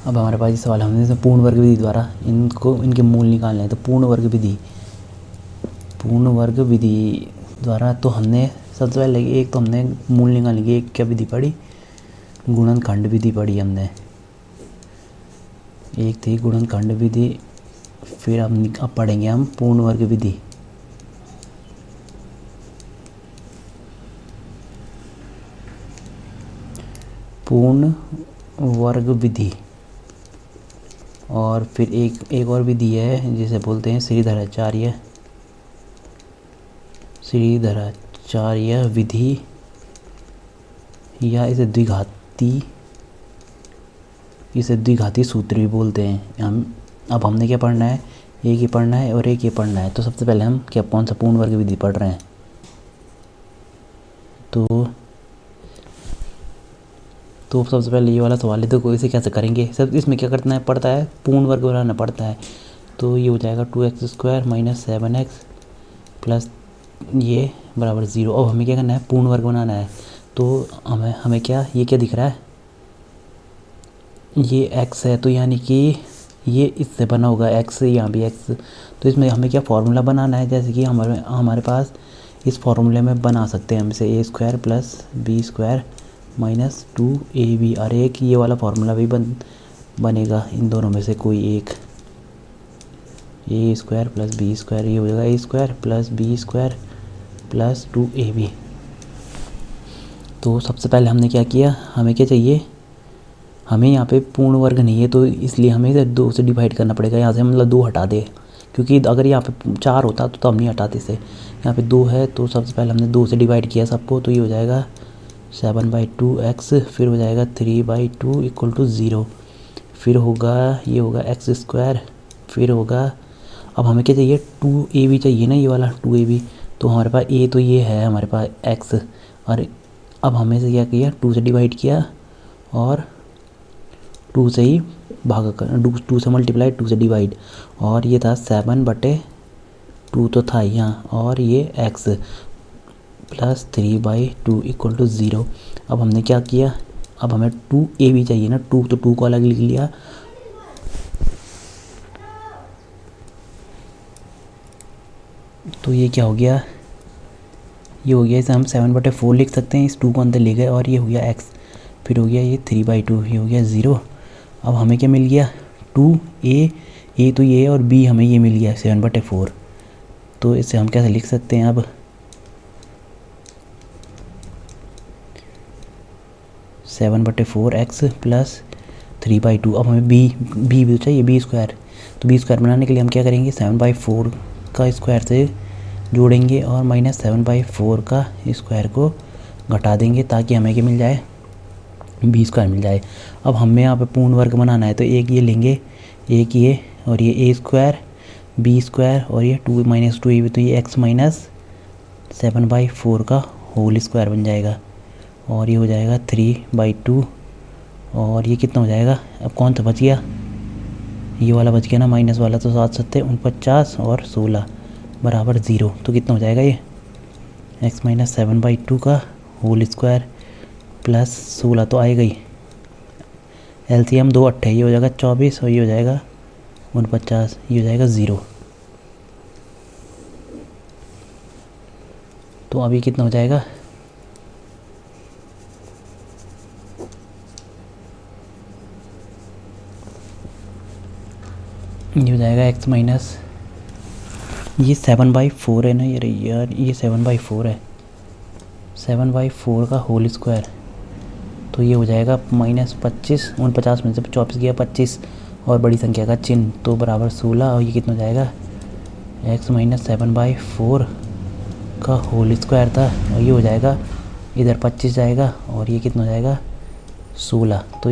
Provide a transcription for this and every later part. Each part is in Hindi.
अब हमारे पास ये सवाल है, हमने पूर्ण वर्ग विधि द्वारा इनके मूल निकालने हैं। तो पूर्ण वर्ग विधि द्वारा तो हमने सबसे पहले एक तो हमने मूल निकालने की एक क्या विधि पढ़ी, गुणनखंड विधि पढ़ी हमने। एक थी गुणनखंड विधि, फिर अब पढ़ेंगे हम पूर्ण वर्ग विधि। पूर्ण वर्ग विधि। और फिर एक और विधि है जिसे बोलते हैं श्रीधराचार्य विधि, या इसे द्विघाती सूत्र भी बोलते हैं। अब हमने क्या पढ़ना है, एक ही पढ़ना है और एक ही पढ़ना है। तो सबसे पहले हम कौन सा पूर्ण वर्ग विधि पढ़ रहे हैं। तो सबसे पहले ये वाला सवाल है, तो इसे कैसे करेंगे। सब इसमें क्या करना है पड़ता है, पूर्ण वर्ग बनाना पड़ता है। तो ये हो जाएगा 2x² - 7x प्लस ये बराबर 0। अब हमें क्या करना है, पूर्ण वर्ग बनाना है। तो हमें क्या, ये क्या दिख रहा है, ये x है, तो यानी कि ये इससे बना होगा x, यहाँ भी x। तो इसमें हमें क्या फार्मूला बनाना है, जैसे कि हमारे पास इस फार्मूले में बना सकते हैं हम इसे a² + b² - 2ab। और एक ये वाला फार्मूला भी बनेगा, इन दोनों में से कोई एक, a² + b², ये हो जाएगा a² + b² + 2ab। तो सबसे पहले हमने क्या किया, हमें क्या चाहिए, हमें यहाँ पे पूर्ण वर्ग नहीं है, तो इसलिए हमें इसे 2 से डिवाइड करना पड़ेगा। यहाँ से हम मतलब 2 हटा दे, क्योंकि अगर यहाँ पे 4 होता तो हम नहीं हटाते इसे। यहाँ पे 2 है, तो सबसे पहले हमने 2 से डिवाइड किया सबको। तो ये हो जाएगा 7/2x, फिर हो जाएगा 3/2 = 0, फिर होगा ये होगा x², फिर होगा, अब हमें क्या चाहिए, 2ab चाहिए ना, ये वाला 2ab। तो हमारे पास a तो ये है हमारे पास x, और अब हमें से क्या किया, 2 से डिवाइड किया और 2 से ही भाग कर 2 से मल्टीप्लाई, 2 से डिवाइड। और ये था 7/2 तो था यहाँ, और ये x प्लस 3/2 = 0। अब हमने क्या किया, अब हमें 2ab चाहिए ना, 2 तो 2 को अलग लिख लिया। तो ये क्या हो गया, ये हो गया, इसे हम 7/4 लिख सकते हैं, इस 2 को अंदर ले गए, और ये हो गया x, फिर हो गया ये 3/2, ये हो गया 0। अब हमें क्या मिल गया, 2a तो ये है, और b हमें ये मिल गया 7/4। तो इसे हम कैसे लिख सकते हैं, अब 7/4x + 3/2। अब हमें b भी चाहिए, b²। तो b² बनाने के लिए हम क्या करेंगे, 7/4 का स्क्वायर से जोड़ेंगे और -7/4 का स्क्वायर को घटा देंगे, ताकि हमें क्या मिल जाए, b² मिल जाए। अब हमें यहाँ पे पूर्ण वर्ग बनाना है, तो एक ये लेंगे, एक ये, और ये a² b² और ये 2 - 2ab, तो ये x - 7/4 का होल स्क्वायर बन जाएगा। और ये हो जाएगा 3/2, और ये कितना हो जाएगा, अब कौन सा बच गया, ये वाला बच गया ना, माइनस वाला। तो 7 × 7 = 49 और 16 बराबर 0। तो कितना हो जाएगा, ये x - 7/2 का होल स्क्वायर प्लस 16 तो आएगा ही। LCM 2 8 है, ये हो जाएगा 24, और ये हो जाएगा 49, ये हो जाएगा 0। तो अभी कितना हो जाएगा, ये हो जाएगा x माइनस, ये 7/4 है ना, यार ये 7/4 है, 7/4 का होल स्क्वायर। तो ये हो जाएगा -25, 49 में से 24 गया 25, और बड़ी संख्या का चिन्ह, तो बराबर 16। और ये कितना हो जाएगा, x - 7/4 का होल स्क्वायर था, और ये हो जाएगा, इधर 25 जाएगा, और ये कितना हो जाएगा 16। तो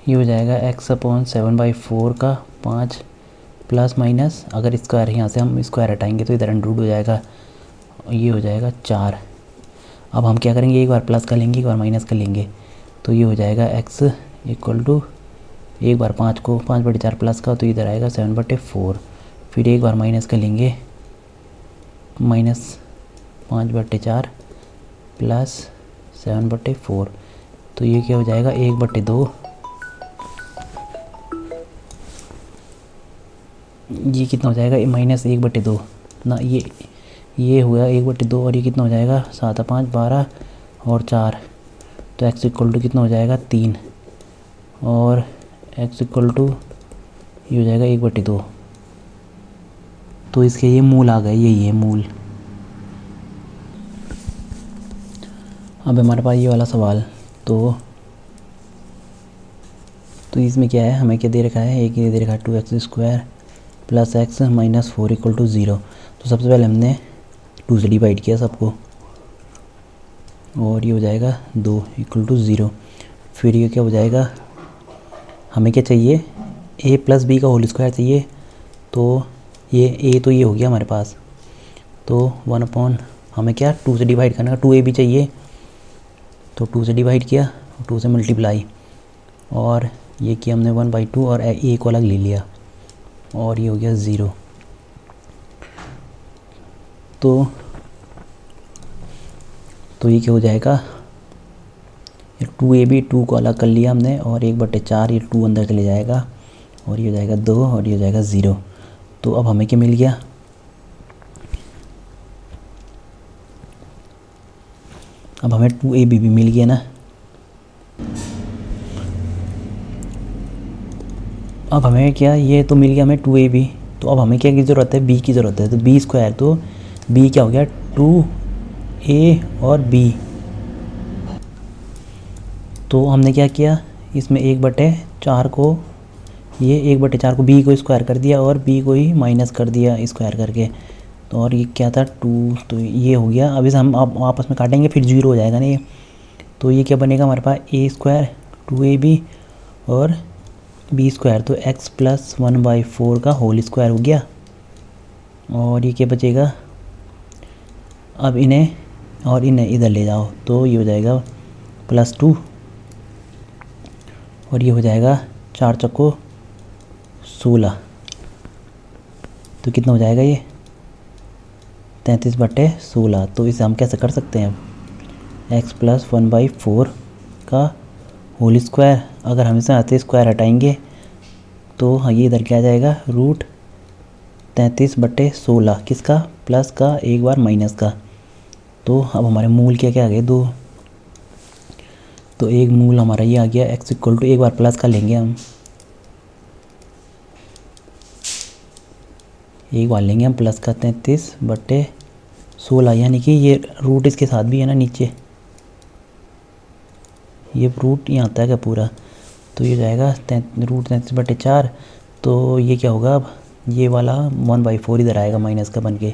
ये हो जाएगा x/7/4 का 5 प्लस माइनस, अगर स्क्वायर यहाँ से हम स्क्वायर हटाएंगे तो इधर अंडर रूट हो जाएगा, ये हो जाएगा 4। अब हम क्या करेंगे, एक बार प्लस कर लेंगे, एक बार माइनस कर लेंगे। तो ये हो जाएगा x = एक बार 5 को 5/4 प्लस का, तो इधर आएगा 7/4 फिर एक बार माइनस कर लेंगे, -5/4 प्लस 7/4। तो ये क्या हो जाएगा 1/2। ये कितना हो जाएगा -1/2 ना, ये हुआ 1/2 और ये कितना हो जाएगा 7 5 12 और 4। तो x इक्वल टू कितना हो जाएगा 3 और x इक्वल टू ये हो जाएगा 1/2। तो इसके ये मूल आ गए, यही है मूल। अब हमारे पास ये वाला सवाल, तो इसमें क्या है, हमें क्या दे रखा है, एक ये दे रखा है 2x² plus x minus 4 equal to 0। तो सबसे पहले हमने 2 से डिवाइड किया सबको और ये हो जाएगा 2 इक्वल टू 0। फिर ये क्या हो जाएगा, हमें क्या चाहिए a प्लस बी का होल स्क्वायर चाहिए। तो ये a तो ये हो गया हमारे पास, तो 1/, हमें क्या 2 से डिवाइड करना है, 2ab चाहिए। तो 2 से डिवाइड किया, 2 से मल्टीप्लाई और ये किया हमने 1/2 और a को अलग ले लिया और ये हो गया 0। तो ये क्या हो जाएगा, 2ab 2 को अलग कर लिया हमने और 1/4 ये 2 अंदर चले जाएगा और ये हो जाएगा 2 और ये हो जाएगा 0। तो अब हमें क्या मिल गया, अब हमें 2ab भी मिल गया ना। अब हमें क्या, ये तो मिल गया हमें 2ab। तो अब हमें क्या की ज़रूरत है, b की ज़रूरत है। तो b², तो b क्या हो गया 2a और b। तो हमने क्या किया, इसमें 1/4 को, ये 1/4 को b को स्क्वायर कर दिया और b को ही माइनस कर दिया स्क्वायर करके। तो और ये क्या था 2, तो ये हो गया। अब इसे हम आपस में काटेंगे फिर 0 हो जाएगा ना ये। तो ये क्या बनेगा हमारे पास a² 2ab और b², तो x प्लस 1/4 का होल स्क्वायर हो गया। और ये क्या बचेगा, अब इन्हें इधर ले जाओ तो ये हो जाएगा +2 और ये हो जाएगा 4 चक्को 16। तो कितना हो जाएगा ये 33/16। तो इसे हम कैसे कर सकते हैं, x प्लस 1/4 का होल स्क्वायर। अगर हम इसे आते स्क्वायर हटाएंगे तो हाँ ये इधर क्या आ जाएगा √33/16, किसका, प्लस का, एक बार माइनस का। तो अब हमारे मूल क्या आ गए 2। तो एक मूल हमारा ये आ गया x इक्वल टू, एक बार प्लस का लेंगे हम, एक बार लेंगे हम प्लस का 33/16, यानी कि ये रूट इसके साथ भी है ना नीचे, ये रूट यहाँ आता है क्या पूरा। तो ये जाएगा √33/4। तो ये क्या होगा, अब ये वाला 1/4 इधर आएगा माइनस का बन के।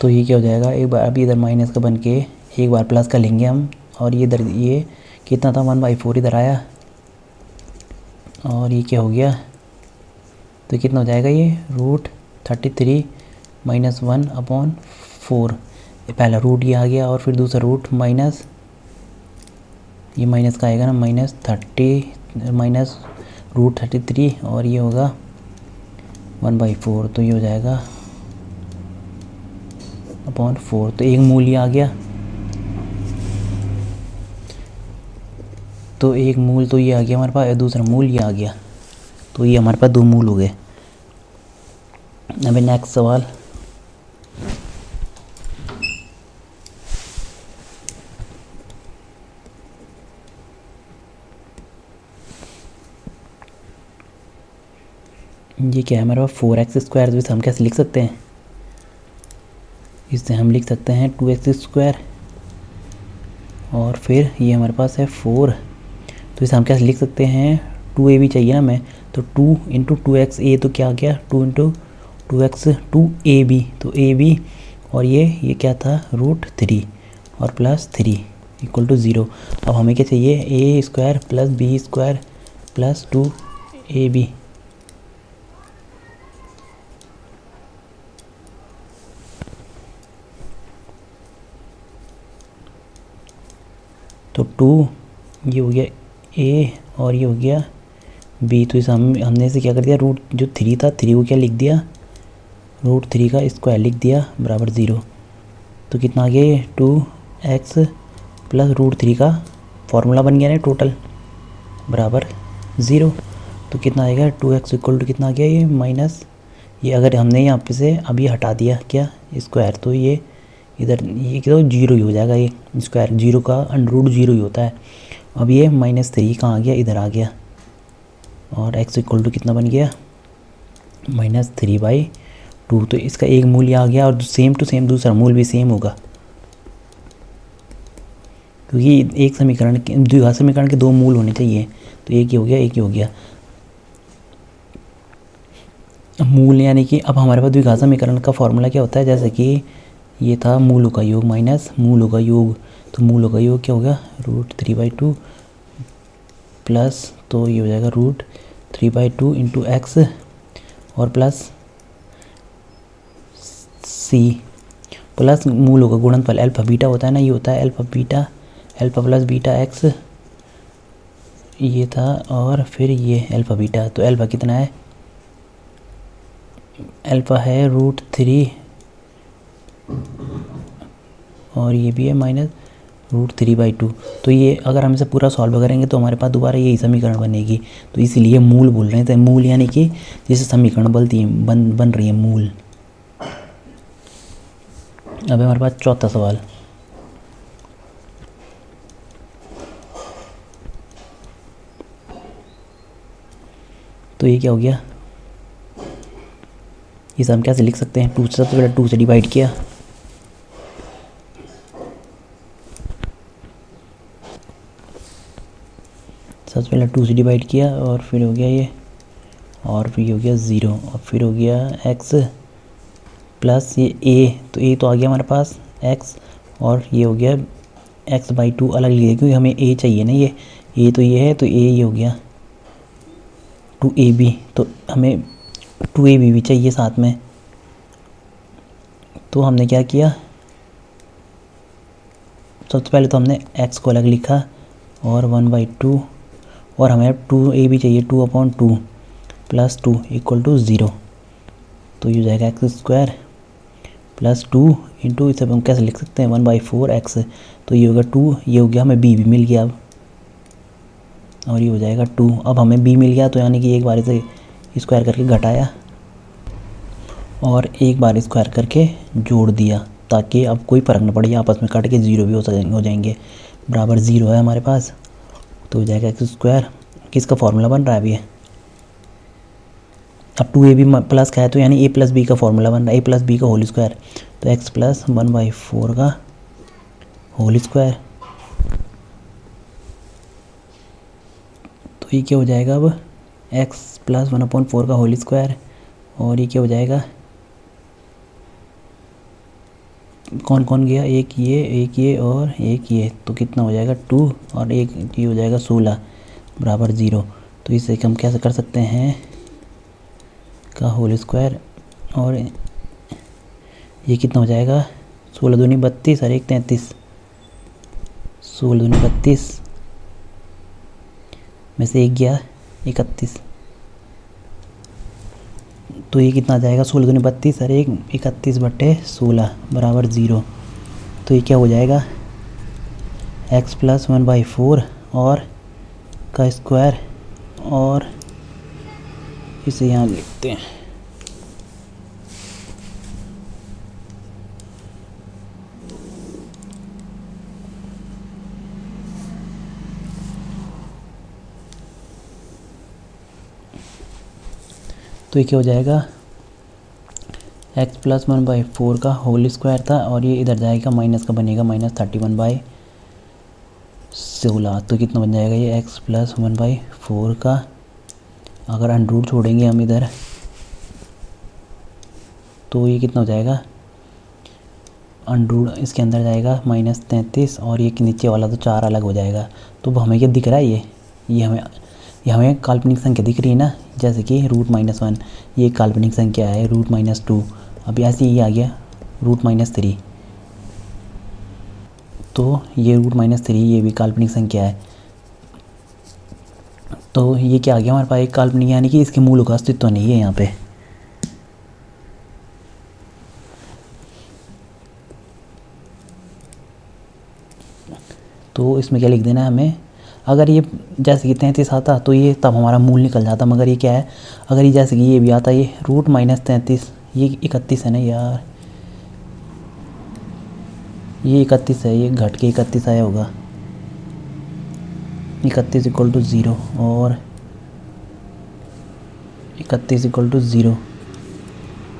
तो ये क्या हो जाएगा, एक बार अभी इधर माइनस का बन के एक बार प्लस का लेंगे हम और ये इधर ये कितना था 1/4 इधर आया और ये क्या हो गया, तो कितना हो जाएगा ये √33 - 1/4। पहला रूट ये आ गया और फिर दूसरा रूट माइनस, ये माइनस का आएगा ना -√33 और ये होगा 1/4। तो ये हो जाएगा 4। तो एक मूल ये आ गया, तो एक मूल तो ये आ गया हमारे पास, दूसरा मूल ये आ गया। तो ये हमारे पास 2 मूल हो गए। अभी नेक्स्ट सवाल, ये क्या है हमारे पास 4x²। तो इसे हम कैसे लिख सकते हैं, इससे हम लिख सकते हैं 2x² और फिर ये हमारे पास है 4। तो इसे हम कैसे लिख सकते हैं, 2ab चाहिए ना हमें, तो 2 × 2x, a तो क्या आ गया 2 × 2x 2ab, तो ab और ये क्या था √3, और प्लस 3 इक्वल टू 0। अब हमें क्या चाहिए, a square plus b square plus 2ab। तो 2 ये हो गया ए और ये हो गया बी। तो इस हमने से क्या कर दिया, रूट जो 3 था 3 को क्या लिख दिया, रूट 3 का स्क्वायर लिख दिया बराबर 0। तो कितना आ गया ये 2x प्लस रूट 3 का फॉर्मूला बन गया ना टोटल बराबर 0। तो कितना आएगा 2x इक्वल टू कितना आ गया ये माइनस, ये अगर हमने यहाँ पे से अभी हटा दिया क्या स्क्वायर, तो ये इधर ये क्या 0 ही हो जाएगा, ये स्क्वायर 0 का अंडर रूट 0 ही होता है। अब ये -3 कहाँ आ गया, इधर आ गया और x इक्वल टू कितना बन गया -3/2। तो इसका एक मूल्य आ गया और सेम टू सेम दूसरा मूल भी सेम होगा, क्योंकि एक समीकरण के द्विघात समीकरण के दो मूल होने चाहिए। तो एक ही हो गया, एक ही हो गया मूल, यानी कि अब हमारे पास द्विघात समीकरण का फॉर्मूला क्या होता है, जैसे कि ये था मूलों का योग माइनस मूलों का योग। तो मूलों का योग क्या होगा √3/2 प्लस, तो ये हो जाएगा √3/2 इंटू एक्स और प्लस सी प्लस मूलों का गुणनफल अल्फा बीटा होता है ना, ये होता है alpha beta, alpha plus beta x ये था, और फिर ये अल्फा बीटा। तो अल्फा कितना है, अल्फा है √3 और ये भी है -√3/2। तो ये अगर हम इसे पूरा सॉल्व करेंगे तो हमारे पास दोबारा यही समीकरण बनेगी। तो इसीलिए मूल बोल रहे थे, मूल यानी कि जैसे समीकरण बन रही है मूल। अब हमारे पास चौथा सवाल, तो ये क्या हो गया, इसे हम कैसे लिख सकते हैं, 2 सबसे पहले 2 से डिवाइड किया, सबसे पहले 2 से डिवाइड किया और फिर हो गया ये, और फिर ये हो गया 0 और फिर हो गया x प्लस ये a। तो a तो आ गया हमारे पास x और ये हो गया x/2 अलग लिखे क्योंकि हमें a चाहिए ना, ये a तो ये है, तो a ये हो गया 2ab। तो हमें 2ab भी चाहिए साथ में। तो हमने क्या किया, सबसे पहले तो हमने x को अलग लिखा और 1/2 और हमें 2ab चाहिए 2/2 प्लस 2 इक्वल टू 0। तो ये हो जाएगा x² प्लस 2 इंटू, इसे हम कैसे लिख सकते हैं 1/4x। तो ये होगा 2, ये हो गया हमें b भी मिल गया अब, और ये हो जाएगा 2। अब हमें b मिल गया तो यानी कि एक बार इसे स्क्वायर करके घटाया और एक बार स्क्वायर करके जोड़ दिया, ताकि अब कोई फ़र्क ना पड़े, आपस में काट के 0 भी हो जाएंगे बराबर 0 है हमारे पास। तो हो जाएगा x², किसका फॉर्मूला बन रहा है अभी ये, अब 2ab प्लस का है तो यानी a प्लस बी का फॉर्मूला बन रहा है, a प्लस बी का होल स्क्वायर। तो x प्लस 1/4 का होल स्क्वायर। तो ये क्या हो जाएगा अब x प्लस 1/4 का होल स्क्वायर, और ये क्या हो जाएगा, कौन कौन गया, एक ये और एक ये, तो कितना हो जाएगा 2 और एक ये हो जाएगा 16 बराबर 0। तो इसे हम कैसे कर सकते हैं का होल स्क्वायर, और ये कितना हो जाएगा 16 दूनी 32 और 1 33, 16 दूनी 32 में से 1 गया 31। तो ये कितना आ जाएगा 16 दूनी 32 और 1 31/16 बराबर 0। तो ये क्या हो जाएगा x प्लस 1/4 और का स्क्वायर, और इसे यहाँ लिखते हैं तो ये क्या हो जाएगा x प्लस 1/4 का होल स्क्वायर था और ये इधर जाएगा माइनस का बनेगा -31/16। तो कितना बन जाएगा ये x प्लस 1/4 का, अगर अंडर छोड़ेंगे हम इधर तो ये कितना हो जाएगा अंडरूट इसके अंदर जाएगा -33 और ये नीचे वाला तो 4 अलग हो जाएगा। तो हमें क्या दिख रहा है, ये हमें काल्पनिक संख्या दिख रही है ना, जैसे कि √-1 ये काल्पनिक संख्या है, √-2 अब ऐसे ही आ गया √-3 तो ये √-3 ये भी काल्पनिक संख्या है। तो ये क्या आ गया हमारे पास एक काल्पनिक, यानी कि इसके मूलों का अस्तित्व नहीं है यहाँ पे। तो इसमें क्या लिख देना है हमें, अगर ये जैसे कि 33 आता तो ये तब हमारा मूल निकल जाता, मगर ये क्या है, अगर ये जैसे कि ये भी आता, ये √-33 ये 31 है ना यार, ये 31 है, ये घट के 31 आया होगा, 31 = 0 और 31 = 0।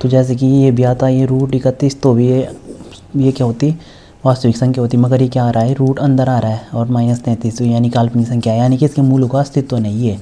तो जैसे कि ये भी आता ये √31 तो भी ये क्या होती, वास्तविक संख्या होती, मगर ये क्या आ रहा है, रूट अंदर आ रहा है और -33 यानी काल्पनिक संख्या है, यानी कि इसके मूलों का अस्तित्व नहीं है।